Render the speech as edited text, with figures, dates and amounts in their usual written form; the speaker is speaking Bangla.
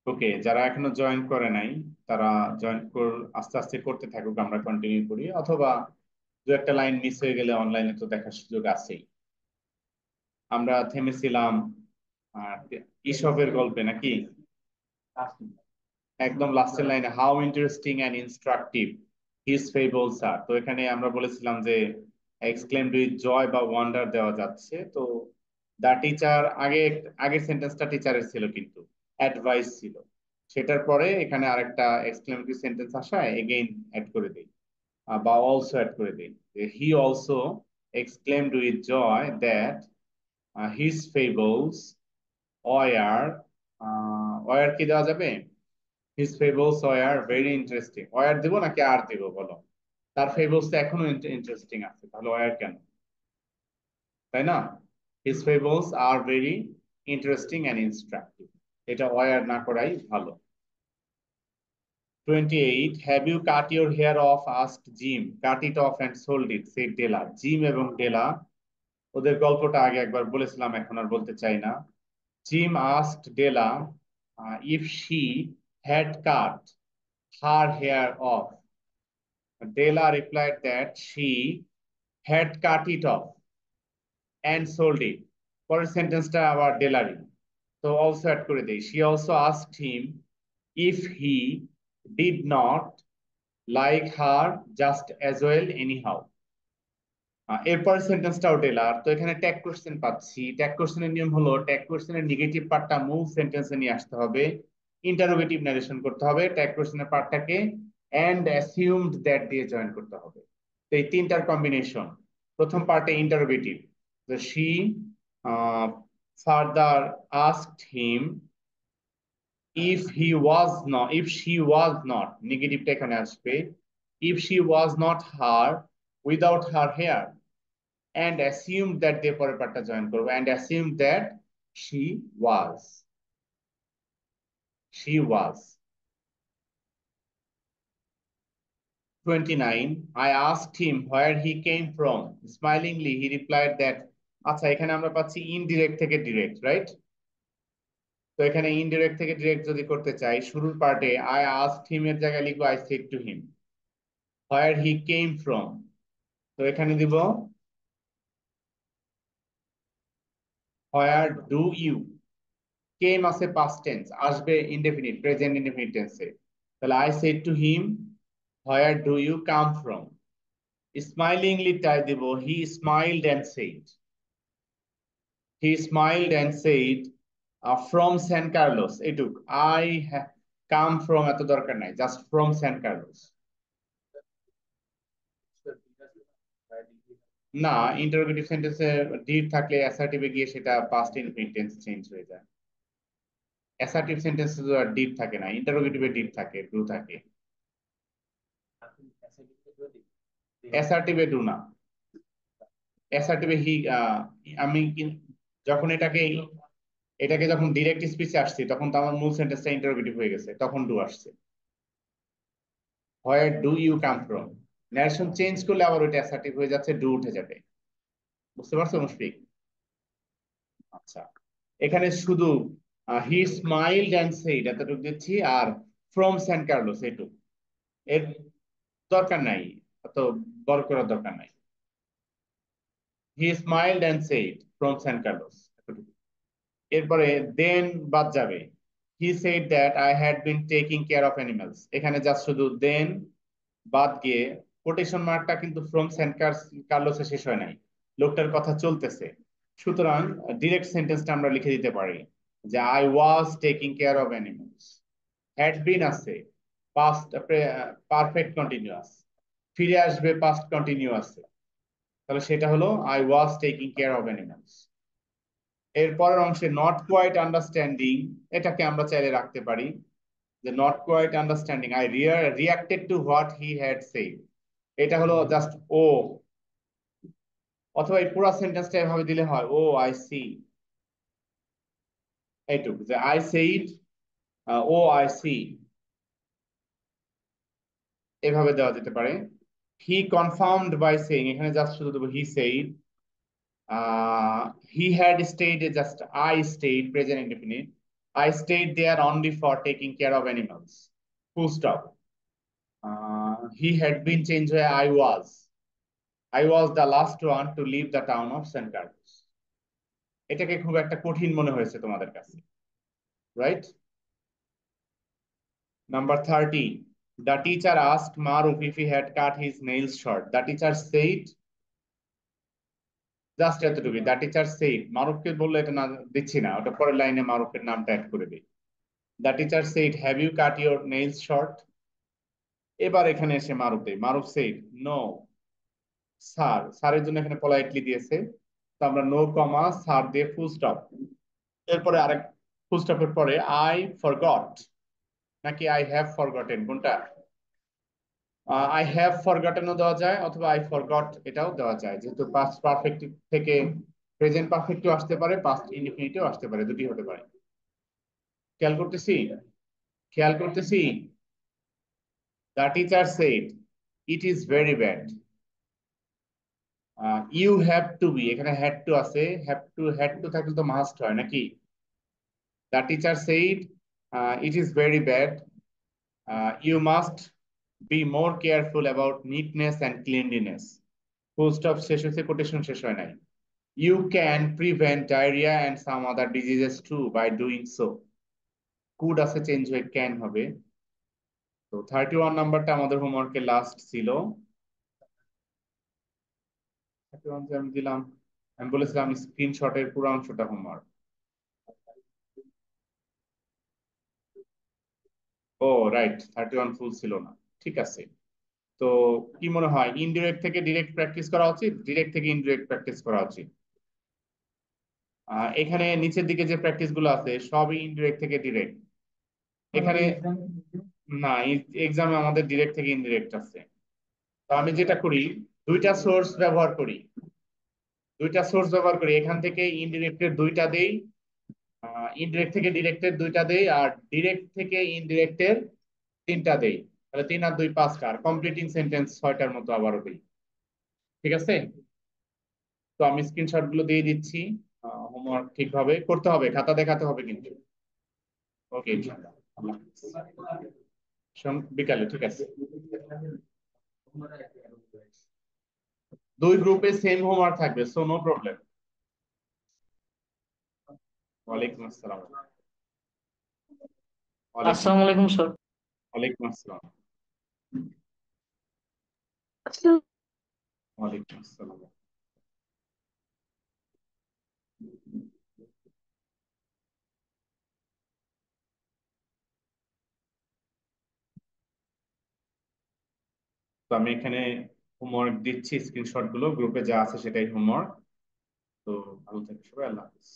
ওকে, যারা এখনো জয়েন করে নাই তারা জয়েন আস্তে আস্তে করতে থাকুক, আমরা কন্টিনিউ করি, অথবা দু একটা লাইন মিস হয়ে গেলে অনলাইনে তো দেখার সুযোগ আছেই। আমরা থেমেছিলাম ঈশপের গল্পে নাকি? একদম লাস্টের লাইনে, how interesting and instructive his fables আর। তো এখানে আমরা বলেছিলাম যে এক্সক্লেমড উইথ জয় বা ওয়ান্ডার দেওয়া যাচ্ছে। তো দা টিচার, আগের সেন্টেন্সটা টিচারের ছিল কিন্তু অ্যাডভাইস ছিল, সেটার পরে এখানে আরেকটা এক্সক্লেমেটরি সেন্টেন্স আসায় এগেইন অ্যাড করে দেই, বা অলসো অ্যাড করে দেই। He also exclaimed with joy that his fables were, were কি দেওয়া যাবে? His fables were very interesting. Were দিব নাকি আর দিব বলো? তার ফেবলস তো এখনো ইন্টারেস্টিং আছে, তাহলে ওয়ার কেন? তাই না? His fables are very interesting and instructive, এটা ওয়ার না করাই ভালো। 28, have you cut your hair off asked Jim, cut it off and sold it said Della. Jim এবং ডেলা, ওদের গল্পটা আগে একবার বলেছিলাম, এখন আর বলতে চাই না। Jim asked Della if she had cut her hair off. Della replied that she had cut it off and sold it. পরের সেন্টেন্সটা আবার ডেলারি, তো অলসো অ্যাড করে দেই। She also asked him if he did not like her just as well anyhow. এরপর সেন্টেন্সটাও ডেলার, তো এখানে ট্যাগ কোশ্চেন পাচ্ছি। ট্যাগ কোশ্চেনের নিয়ম হলো ট্যাগ কোশ্চেনের নেগেটিভ পার্টটা মূল সেন্টেন্সে নিয়ে আসতে হবে, ইন্টারোগেটিভ ন্যারেশন করতে হবে, ট্যাগ কোশ্চেনের পার্টটাকে এন্ড অ্যাসিউমড দ্যাট দিয়ে জয়েন করতে হবে। তো এই তিনটার কম্বিনেশন। প্রথম পার্টে ইন্টারোগেটিভ, তো she further asked him if he was not, if she was not, নেগেটিভটা এখানে আসবে, if she was not her without her hair, and assumed that দিয়ে পরের পার্টটা জয়েন করবো, and assumed that she was, she was। 29, I asked him where he came from, smilingly he replied that। আচ্ছা, এখানে আমরা পাচ্ছি ইনডিরেক্ট থেকে ডিরেক্ট, রাইট? তো এখানে ইনডিরেক্ট থেকে ডিরেক্ট যদি করতে চাই, শুরুর পার্টে আই আস্কড হিম এর জায়গায় লিখবো I said to him. where he came from, তো এখানে দিব where do you, কেম আছে পাস্ট টেন্স, আসবে ইনডেফিনিট, প্রেজেন্ট ইনডেফিনিট টেন্সে, তাহলে I said to him where do you come from. Smilingly টাই দিব he smiled and said, he smiled and said from Saint Carlos. এটুক, আই কাম ফ্রম এত দরকার নাই, জাস্ট ফ্রম সেন্ট কার্লোস। না, ইন্টারোগেটিভ সেন্টেন্সে ডিড থাকলে অ্যাসার্টিভে গিয়ে সেটা পাস্ট ইনফিনিট টেন্স চেঞ্জ হয়ে যায়। অ্যাসার্টিভ সেন্টেন্সে তো আর ডিড থাকে না, ইন্টারোগেটিভে ডিড থাকে, ডু থাকে। অ্যাসার্টিভে ডু না, অ্যাসার্টিভে হি। আমি যখন এটাকে এটাকে যখন ডিরেক্ট স্পিচে আসছি, তখন তো আমার মূল সেন্টেন্সটা ইন্টারোগেটিভ হয়ে গেছে, তখন ডু আসছে। Where do you come from, narration change করলে আবার ওইটা অ্যাসার্টিভ হয়ে যাচ্ছে, ডু উঠে যাবে। বুঝতে পারছো মুশফিক? আচ্ছা, এখানে শুধু হি স্মাইলড অ্যান্ড সেইড এতটুকু দিচ্ছি, আর ফ্রম সেন্ট কার্লোস এটুকু, এর দরকার নাই, এত বড় করার দরকার নাই। He smiled and said from Saint Carlos, এতটুকু। এরপরে দেন বাদ যাবে, he said that I had been taking care of animals. এখানে জাস্ট শুধু দেন বাদ গিয়ে কোটেশন মার্কটা কিন্তু ফ্রম সেন্ট কার্লোসে শেষ হয় নাই, লোকটার কথা চলতেছে। সুতরাং ডিরেক্ট সেন্টেন্সটা আমরা লিখে দিতে পারি যে I was taking care of animals. Had been আছে পাস্ট পারফেক্ট কন্টিনিউয়াস, ফিরে আসবে পাস্ট কন্টিনিউয়াসে, তাহলে সেটা হলো I was taking care of animals. এর পরের অংশে নট কোয়াইট আন্ডারস্ট্যান্ডিং, এটাকে আমরা চাইলে রাখতে পারি যে not quite understanding I reacted to what he had said. এটা হলো জাস্ট ও, অথবা এই পুরো সেন্টেন্সটা এভাবে দিলে হয়, ও আই সি, এইটুকু যে I said, oh I see, এভাবে দেওয়া যেতে পারে। হি কনফার্মড বাই সেইং, এখানে জাস্ট শুধু দেবো he said. He had stayed, just I stayed, present indefinite, I stayed there only for taking care of animals. Full stop. He had been changed where I was. I was the last one to leave the town of San Carlos. এটাকে খুব একটা কঠিন মনে হয়েছে তোমাদের কাছে, right? Number 30. The teacher asked Maruf if he had cut his nails short. The teacher said, just এতটুকুই, দ্য টিচার সেইড, মারুফকে বললে এটা না দিচ্ছি না, ওটা পরের লাইনে মারুফের নামটা অ্যাড করে দিই। The teacher said, have you cut your nails short? এবার এখানে এসে মারুফ দেই, মারুফ সেইড নো স্যার, স্যারের জন্য এখানে পোলাইটলি দিয়েছে, তো আমরা নো কমা স্যার দিয়ে ফুল স্টপ, এরপরে আরেক ফুল স্টপের পরে আই ফরগট নাকি আই হ্যাভ ফরগটেন, কোনটা? আই হ্যাভ ফরগটেনও দেওয়া যায় অথবা আই ফরগট এটাও দেওয়া যায়, যেহেতু পাস্ট পারফেক্ট থেকে প্রেজেন্ট পারফেক্টও আসতে পারে, পাস্ট ইনডিফিনিটও আসতে পারে, দুটি হতে পারে। খেয়াল করতেছি, খেয়াল করতেছি। The teacher said it is very bad. You have to be, এখানে হ্যাড টু আছে, হ্যাড টু থাকলে তো মাস্ট হয় নাকি? The teacher said it is very bad, you must be more careful about neatness and cleanliness. Full stop শেষ হয়েছে, কোটেশন শেষ হয় নাই। You can prevent diarrhoea and some other diseases too by doing so. Could আছে, চেঞ্জ হয়ে ক্যান হবে। তো 31 নাম্বারটা আমাদের হোমওয়ার্কের লাস্ট ছিল। 31 যে আমি দিলাম, আমি বলেছিলাম স্ক্রিনশটের পুরো অংশটা হোমওয়ার্ক। ও রাইট, 31 ফুল ছিল না, ঠিক আছে। তো কি মনে হয়, ইনডিরেক্ট থেকে ডিরেক্ট প্র্যাকটিস করা উচিত, ডিরেক্ট থেকে ইনডিরেক্ট প্র্যাকটিস করা উচিত? এখানে নিচের দিকে যে প্র্যাকটিস গুলো আছে সবই ইনডিরেক্ট থেকে ডিরেক্ট। এখানে না, এক্সামে আমাদের ডিরেক্ট থেকে ইনডিরেক্ট আছে। তো আমি যেটা করি, দুইটা সোর্স ব্যবহার করি, এখান থেকে ইনডিরেক্টের দুইটা দেই, ইনডিরেক্ট থেকে ডিরেক্টের দুইটা দেই, আর ডিরেক্ট থেকে ইনডিরেক্টের তিনটা দেই। তাহলে 3 আর 2 5টা, আর কমপ্লিটিং সেন্টেন্স 6টার মতো আবারও দেই। ঠিক আছে, তো আমি স্ক্রিনশট গুলো দিয়ে দিচ্ছি। হোমওয়ার্ক ঠিকভাবে করতে হবে, খাতা দেখাতে হবে কিন্তু। ওকে, বিকালে, ঠিক আছে। দুই গ্রুপে সেম হোমওয়ার্ক থাকবে, সো নো প্রবলেম। ওয়ালাইকুম আসসালাম। ওয়ালাইকুম, আসসালামু আলাইকুম স্যার। ওয়ালাইকুম আসসালাম। ওয়ালাইকুম আসসালাম। তো আমি এখানে হোমওয়ার্ক দিচ্ছি, স্ক্রিনশট গুলো গ্রুপে যা আছে সেটাই হোমওয়ার্ক। তো ভালো থাকবে সবাই, আল্লাহ হাফিজ।